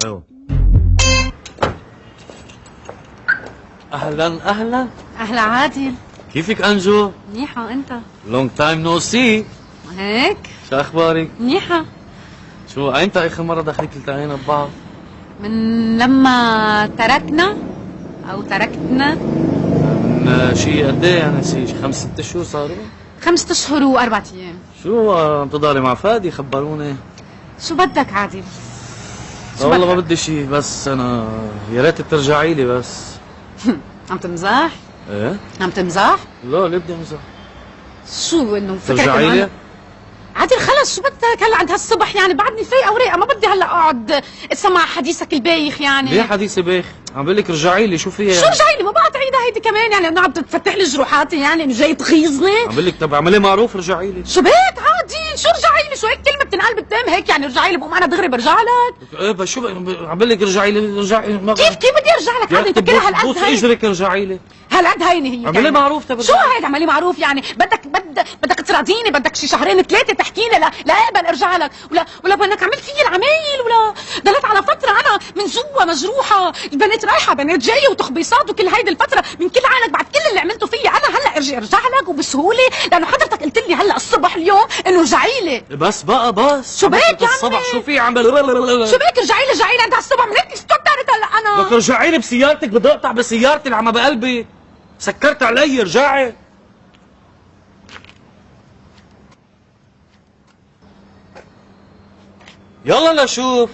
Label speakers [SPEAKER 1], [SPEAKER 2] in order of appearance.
[SPEAKER 1] ايوه. اهلا اهلا.
[SPEAKER 2] اهلا عادل.
[SPEAKER 1] كيفك انجو؟
[SPEAKER 2] منيحة وانت؟
[SPEAKER 1] لونج تايم نو سي.
[SPEAKER 2] هيك؟
[SPEAKER 1] شو اخبارك؟
[SPEAKER 2] منيحة.
[SPEAKER 1] شو ايمتى اخر مرة دخلك التقينا ببعض؟
[SPEAKER 2] من لما تركنا او تركتنا.
[SPEAKER 1] من شي قد ايه يعني شي 5 6 شهور صاروا؟
[SPEAKER 2] 5 اشهر و4 ايام.
[SPEAKER 1] شو عم تضلي مع فادي؟ خبروني.
[SPEAKER 2] شو بدك عادل؟
[SPEAKER 1] لا والله ما بدي شي، بس انا يا ريت ترجعي لي بس.
[SPEAKER 2] عم تمزح؟
[SPEAKER 1] ايه؟
[SPEAKER 2] عم تمزح؟
[SPEAKER 1] لا ليه بدي امزح؟
[SPEAKER 2] شو انه فكرك
[SPEAKER 1] ترجعي لي؟
[SPEAKER 2] عادل خلص شو بدك هلا عند هالصبح يعني بعدني فايقه ورايقه، ما بدي هلا اقعد اسمع حديثك البايخ يعني.
[SPEAKER 1] ليه حديثي بايخ؟ عم بقول لك رجعي لي، شو فيها
[SPEAKER 2] شو
[SPEAKER 1] يعني؟
[SPEAKER 2] رجعي لي؟ ما بقى تعيدها هيدي كمان يعني انه عم تفتح لي جروحاتي يعني انه جاي تغيظني؟
[SPEAKER 1] عم بقول لك طب اعملي معروف رجعي لي.
[SPEAKER 2] شو بك عادي؟ شو رجعي لي؟ شو هيك كلمة بتنقال بالتام هيك يعني رجعي لي؟ بقوم انا دغري برجع لك؟
[SPEAKER 1] ايه بس شو عم بقول لك رجعي لي رجعي.
[SPEAKER 2] كيف بدي ارجع لك عادي؟ فكرها هالقد
[SPEAKER 1] بوس
[SPEAKER 2] هي
[SPEAKER 1] اجرك رجعي لي.
[SPEAKER 2] هالقد هيني هي
[SPEAKER 1] اعملي
[SPEAKER 2] يعني.
[SPEAKER 1] معروف طب
[SPEAKER 2] شو هيك اعملي معروف يعني؟ بدك تراضيني، بدك شي 2 3 تحكيني لا اقبل ارجع لك، ولا بدك عملت فيي العمايل، ولا ضلت على فترة انا من جوا مجروحة، البنات رايحة بنات جاية وتخبيصات وكل هيدي الفترة من كل عالك بعد كل اللي عملته فيي انا هلا ارجع لك وبسهولة؟ لانه حضرتك قلت لي هلا الصبح اليوم انه ارجعي لي.
[SPEAKER 1] بس بقى بس
[SPEAKER 2] شو بك يا
[SPEAKER 1] الصبح
[SPEAKER 2] عمي؟
[SPEAKER 1] شو في عم
[SPEAKER 2] شو بك رجعي لي عند هالصبح من هيك استقدرت هلا انا.
[SPEAKER 1] لك رجعي لي بسيارتك، بدي اقطع بسيارتي اللي عم بقلبي، سكرت علي رجعي. يلا لشوف.